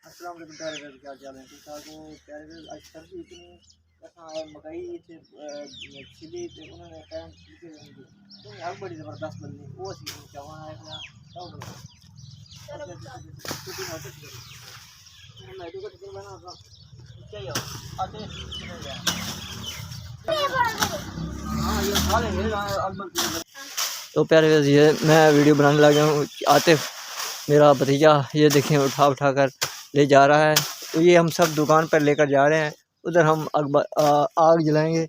अस्सलाम वालेकुम प्यारे भाई, क्या चाल है? ठीक ठाक हो प्यारे भाई? आज सर्दी इतनी मकई छिली तो उन्होंने टाइम तो आग बड़ी ज़बरदस्त बननी वो सी चावा है ना तो मैं तो कुछ बना था चाहिए आते हां ये खा ले तो प्यारे भाई ये मैं वीडियो बनाने लगा हूँ। आतिफ मेरा भतीजा ये देखें उठा उठा कर ले जा रहा है। तो ये हम सब दुकान पर लेकर जा रहे हैं। उधर हम आग जलाएंगे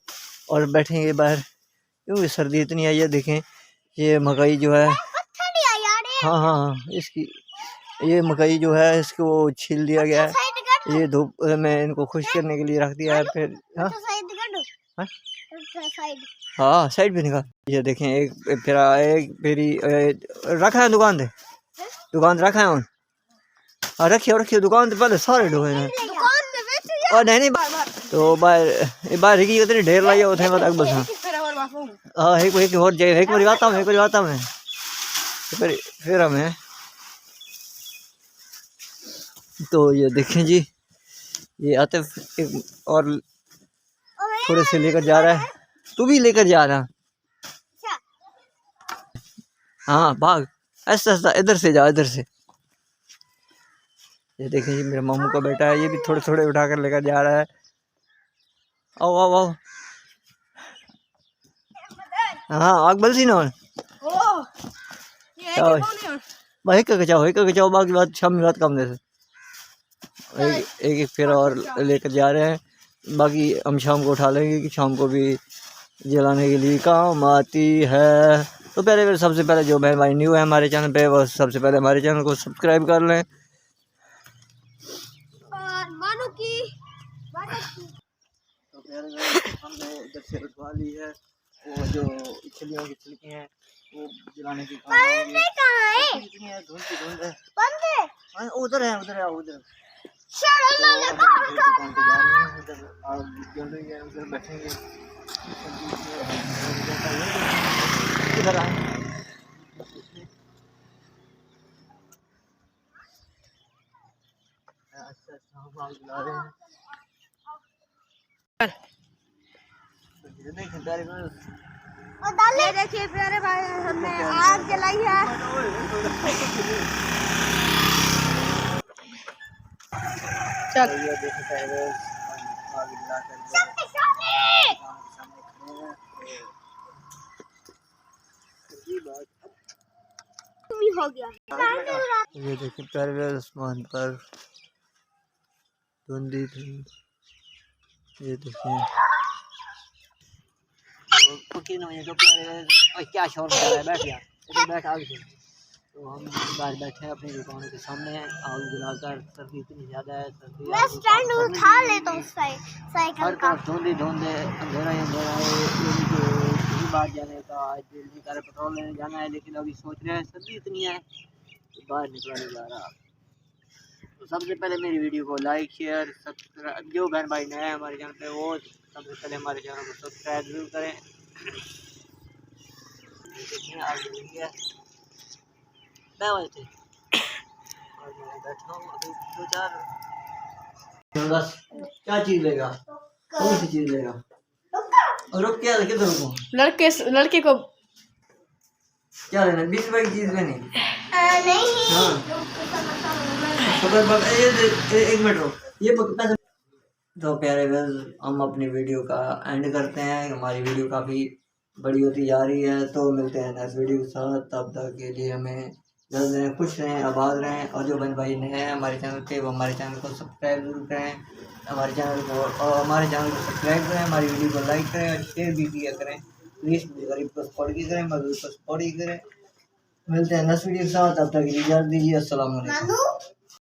और बैठेंगे बाहर क्योंकि सर्दी इतनी है। ये देखें ये मकई जो है हाँ हाँ हाँ इसकी ये मकई जो है इसको छील दिया गया है। ये धूप में इनको खुश करने के लिए रख दिया है। फिर हाँ साइड पे निकाल। ये देखें एक फिर एक फेरी रखा है दुकान रखा है उन हाँ रखिए रखिए दुकान तो पहले सारे डोहे हैं और नहीं तो बाहर की कितनी ढेर लाई होते हैं बस हाँ एक बार आता हूँ फिर हमें तो ये देखें जी ये आते और थोड़े से लेकर जा रहा है। तू भी लेकर जा रहा हाँ भाग ऐसा ऐसा इधर से जा इधर से। ये देखें जी मेरे मामू का बेटा है ये भी थोड़े थोड़े उठा कर लेकर जा रहा है। आओ आओ आओ हाँ आग बल सी ना भाई कचाओ बाकी बात शाम रात कम जैसे एक फिर और लेकर जा रहे हैं। बाकी हम शाम को उठा लेंगे कि शाम को भी जलाने के लिए काम आती है। तो पहले सबसे पहले जो बहन भाई न्यू है हमारे चैनल पे वो सबसे पहले हमारे चैनल को सब्सक्राइब कर लें। तो हमने इधर से उठवा ली है वो जो छिलियों की छिलकी हैं वो जलाने की काम उधर है उधर उधर बैठेंगे इधर आए अच्छा हम आग जला रहे हैं। ये देखिए प्यारे भाई हमने आग जलाई है। चल ये देखिए आग जलाकर हो गया। ये देखिए प्यारे आसमान पर धुंधी थी। ये देखिए क्या शोर कर रहा है बैठ गया इधर बैठ आग से। तो हम बाहर बैठे हैं अपनी दुकान के सामने आग जलाकर। सर्दी इतनी ज़्यादा है मैं स्टैंड उठा लेता हूँ साइकिल का। धुंधे अंधेरा ही अंधेरा है। बाहर जाने का आज जल्दी सारे पेट्रोल लेने जाना है लेकिन अभी सोच रहे हैं सर्दी इतनी है तो बाहर निकला नहीं जा रहा। तो सबसे पहले मेरी वीडियो को लाइक शेयर सब्सक्राइब जो बहन भाई नए हैं हमारे चैनल पे वो सबसे पहले हमारे चैनल को सब्सक्राइब जरूर करें। बैठा हूँ अभी 2-4 बस क्या चीज़ लेगा कौन सी चीज़ लेगा और रुक क्या किधर रुको लड़के को क्या लेना 20 रुपए की चीज़ लेनी नहीं हाँ एक मिनट रुक ये पैसे। तो प्यारे व्यूअर्स हम अपनी वीडियो का एंड करते हैं। हमारी वीडियो काफ़ी बड़ी होती जा रही है तो मिलते हैं नेक्स्ट वीडियो के साथ। तब तक के लिए हमें जल्द रहें खुश रहें आबाद रहें। और जो बहन भाई नए हैं हमारे चैनल पे वो हमारे चैनल को सब्सक्राइब जरूर करें। हमारे चैनल को सब्सक्राइब करें हमारी वीडियो को लाइक करें और शेयर भी किया करें। प्लीज़ गरीब को सपोर्ट की करें मजदूर को सपोर्ट ही करें। मिलते हैं नेक्स्ट वीडियो के साथ तब तक इजाज़त दीजिए। अस्सलाम वालेकुम।